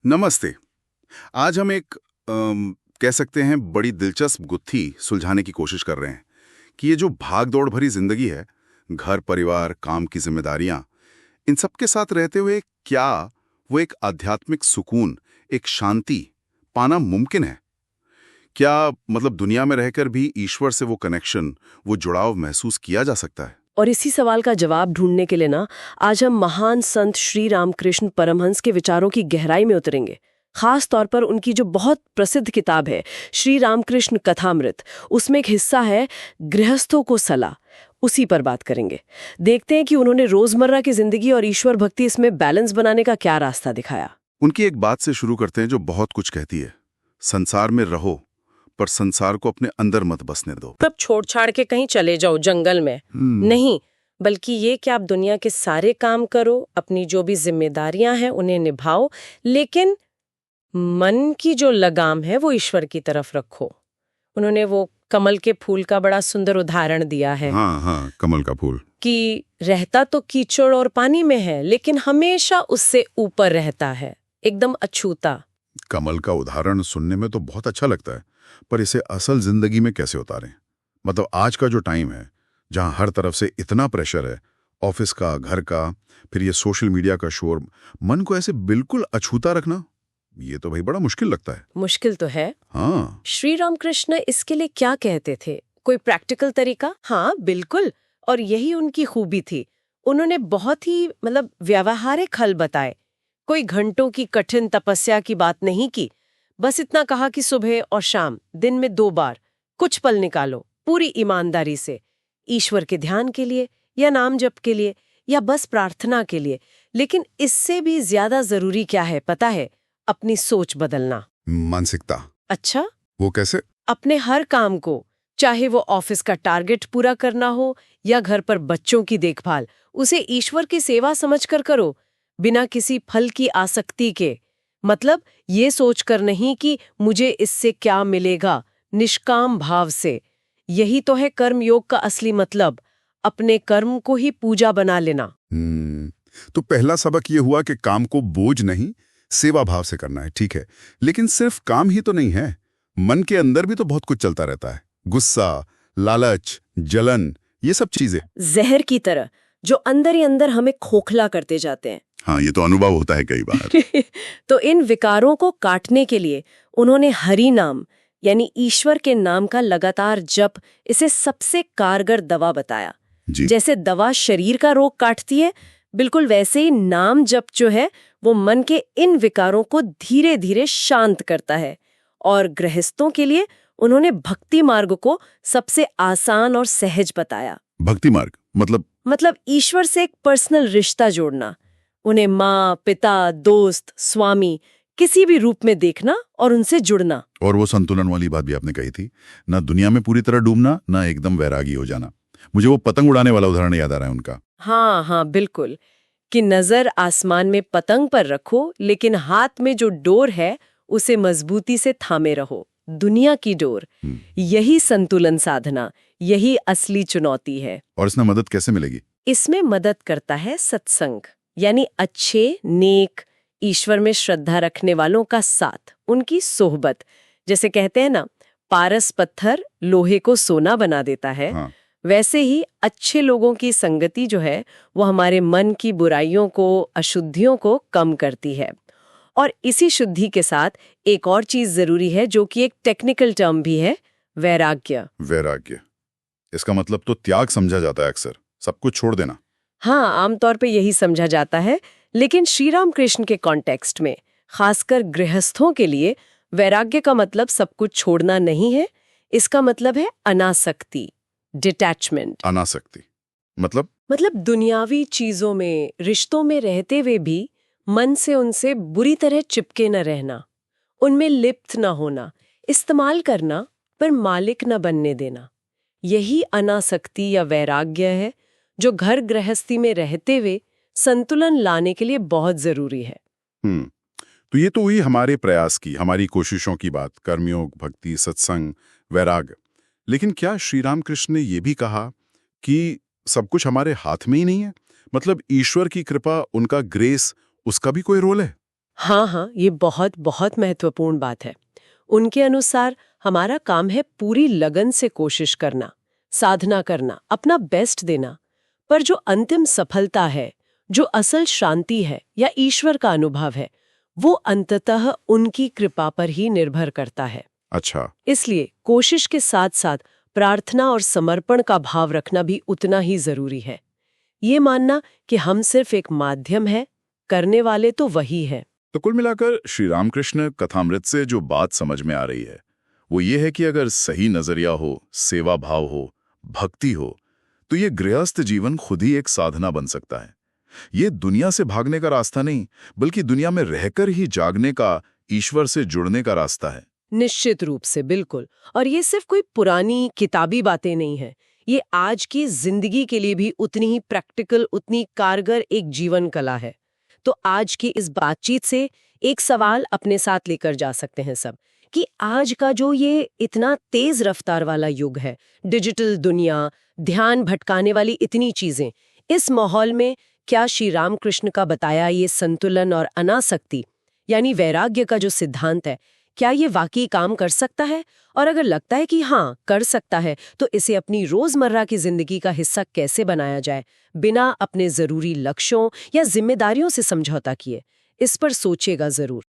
नमस्ते। आज हम एक कह सकते हैं बड़ी दिलचस्प गुत्थी सुलझाने की कोशिश कर रहे हैं कि ये जो भाग-दौड़ भरी जिंदगी है, घर, परिवार, काम की जिम्मेदारियां, इन सब के साथ रहते हुए क्या वो एक आध्यात्मिक सुकून, एक शांति पाना मुमकिन है? क्या मतलब दुनिया में रहकर भी ईश्वर से वो कनेक्शन, वो जुड़ाव महसूस किया जा सकता है? और इसी सवाल का जवाब ढूंढने के लिए ना आज हम महान संत श्री रामकृष्ण परमहंस के विचारों की गहराई में उतरेंगे। खास तौर पर उनकी जो बहुत प्रसिद्ध किताब है श्री रामकृष्ण कथामृत, उसमें एक हिस्सा है गृहस्थों को सलाह। उसी पर बात करेंगे। देखते हैं कि उन्होंने रोजमर्रा की जिंदगी और ईश्वर भक्ति इसमें बैलेंस बनाने का क्या रास्ता दिखाया। उनकी एक बात से शुरू करते हैं जो बहुत कुछ कहती है, संसार में रहो पर संसार को अपने अंदर मत बसने दो। तब छोड़ छाड़ के कहीं चले जाओ जंगल में, नहीं, बल्कि ये कि आप दुनिया के सारे काम करो, अपनी जो भी जिम्मेदारियां हैं उन्हें निभाओ, लेकिन मन की जो लगाम है वो ईश्वर की तरफ रखो। उन्होंने वो कमल के फूल का बड़ा सुंदर उदाहरण दिया है। हाँ, कमल का फूल कि रहता तो कीचड़ और पानी में है, लेकिन हमेशा उससे ऊपर रहता है, एकदम अछूता। कमल का उदाहरण सुनने में तो बहुत अच्छा लगता है, पर इसे असल जिंदगी में कैसे उतारें? मतलब आज का जो टाइम है, जहां हर तरफ से इतना प्रेशर है, ऑफिस का, घर का, फिर ये सोशल मीडिया का शोर, मन को ऐसे बिल्कुल अछूता रखना, ये तो भाई बड़ा मुश्किल लगता है। मुश्किल तो है। हाँ, श्री रामकृष्ण इसके लिए क्या कहते थे? कोई प्रैक्टिकल तरीका? हाँ, बिल्कुल। और यही उनकी खूबी थी। उन्होंने बहुत ही व्यावहारिक हल बताए। कोई घंटों की कठिन तपस्या की बात नहीं की। बस इतना कहा कि सुबह और शाम दिन में 2 बार कुछ पल निकालो, पूरी ईमानदारी से, ईश्वर के ध्यान के लिए या नाम जप के लिए या बस प्रार्थना के लिए। लेकिन इससे भी ज्यादा जरूरी क्या है पता है? अपनी सोच बदलना। मानसिकता। अच्छा, वो कैसे? अपने हर काम को, चाहे वो ऑफिस का टारगेट पूरा करना हो या घर पर बच्चों की देखभाल, उसे ईश्वर की सेवा समझकर करो, बिना किसी फल की आसक्ति के। मतलब ये सोचकर नहीं कि मुझे इससे क्या मिलेगा, निष्काम भाव से। यही तो है कर्म योग का असली मतलब, अपने कर्म को ही पूजा बना लेना। तो पहला सबक ये हुआ कि काम को बोझ नहीं, सेवा भाव से करना है, ठीक है। लेकिन सिर्फ काम ही तो नहीं है, मन के अंदर भी तो बहुत कुछ चलता रहता है। गुस्सा, लालच, जलन, ये सब चीजें जहर की तरह जो अंदर ही अंदर हमें खोखला करते जाते हैं। हाँ, ये तो अनुभव होता है कई बार। तो इन विकारों को काटने के लिए उन्होंने हरि नाम यानी ईश्वर के नाम का लगातार जप, इसे सबसे कारगर दवा बताया। जैसे दवा शरीर का रोग काटती है, बिल्कुल वैसे ही नाम जप जो है वो मन के इन विकारों को धीरे धीरे शांत करता है। और गृहस्थों के लिए उन्होंने भक्ति मार्ग को सबसे आसान और सहज बताया। भक्ति मार्ग मतलब ईश्वर से एक पर्सनल रिश्ता जोड़ना, उन्हें माँ, पिता, दोस्त, स्वामी किसी भी रूप में देखना और उनसे जुड़ना। और वो संतुलन वाली बात भी आपने कही थी, ना दुनिया में पूरी तरह डूबना, ना एकदम वैरागी हो जाना। मुझे वो पतंग उड़ाने वाला उदाहरण याद आ रहा है उनका। हाँ, बिल्कुल, कि नजर आसमान में पतंग पर रखो, लेकिन हाथ में जो डोर है उसे मजबूती से थामे रहो, दुनिया की डोर। यही संतुलन साधना, यही असली चुनौती है। और इसमें मदद कैसे मिलेगी? इसमें मदद करता है सत्संग, यानी अच्छे, नेक, ईश्वर में श्रद्धा रखने वालों का साथ, उनकी सोहबत। जैसे कहते हैं ना, पारस पत्थर लोहे को सोना बना देता है। हाँ। वैसे ही अच्छे लोगों की संगति जो है वो हमारे मन की बुराइयों को, अशुद्धियों को कम करती है। और इसी शुद्धि के साथ एक और चीज जरूरी है जो कि एक टेक्निकल टर्म भी है, वैराग्य। वैराग्य, इसका मतलब तो त्याग समझा जाता है अक्सर, सब कुछ छोड़ देना। हाँ, आमतौर पे यही समझा जाता है, लेकिन श्री राम कृष्ण के कॉन्टेक्स्ट में, खासकर गृहस्थों के लिए, वैराग्य का मतलब सब कुछ छोड़ना नहीं है। इसका मतलब है अनासक्ति, डिटैचमेंट। अनासक्ति मतलब दुनियावी चीजों में, रिश्तों में रहते हुए भी मन से उनसे बुरी तरह चिपके न रहना, उनमें लिप्त न होना, इस्तेमाल करना पर मालिक न बनने देना। यही अनासक्ति या वैराग्य है जो घर गृहस्थी में रहते हुए संतुलन लाने के लिए बहुत जरूरी है। तो ये तो हुई हमारे प्रयास की, हमारी कोशिशों की बात, कर्मयोग, भक्ति, सत्संग, वैराग। लेकिन क्या श्री रामकृष्ण ने ये भी कहा कि सब कुछ हमारे हाथ में ही नहीं है? मतलब ईश्वर की कृपा, उनका ग्रेस, उसका भी कोई रोल है? हाँ हाँ, ये बहुत बहुत महत्वपूर्ण बात है। उनके अनुसार हमारा काम है पूरी लगन से कोशिश करना, साधना करना, अपना बेस्ट देना। पर जो अंतिम सफलता है, जो असल शांति है या ईश्वर का अनुभव है, वो अंततः उनकी कृपा पर ही निर्भर करता है। अच्छा। इसलिए कोशिश के साथ साथ प्रार्थना और समर्पण का भाव रखना भी उतना ही जरूरी है। ये मानना कि हम सिर्फ एक माध्यम है, करने वाले तो वही है। तो कुल मिलाकर श्री रामकृष्ण कथामृत से जो बात समझ में आ रही है वो ये है कि अगर सही नजरिया हो, सेवा भाव हो, भक्ति हो, तो ये गृहस्थ जीवन खुद ही एक साधना बन सकता है। ये दुनिया से भागने का रास्ता नहीं, बल्कि दुनिया में रहकर ही जागने का, ईश्वर से जुड़ने का रास्ता है। निश्चित रूप से, बिल्कुल। और ये सिर्फ कोई पुरानी किताबी बातें नहीं है, ये आज की जिंदगी के लिए भी उतनी ही प्रैक्टिकल, उतनी कारगर एक जीवन कला है। तो आज की इस बातचीत से एक सवाल अपने साथ लेकर जा सकते हैं सब, कि आज का जो ये इतना तेज रफ्तार वाला युग है, डिजिटल दुनिया, ध्यान भटकाने वाली इतनी चीजें, इस माहौल में क्या श्री रामकृष्ण का बताया ये संतुलन और अनासक्ति यानी वैराग्य का जो सिद्धांत है, क्या ये वाकई काम कर सकता है? और अगर लगता है कि हाँ कर सकता है, तो इसे अपनी रोजमर्रा की जिंदगी का हिस्सा कैसे बनाया जाए, बिना अपने जरूरी लक्ष्यों या जिम्मेदारियों से समझौता किए? इस पर सोचिएगा जरूर।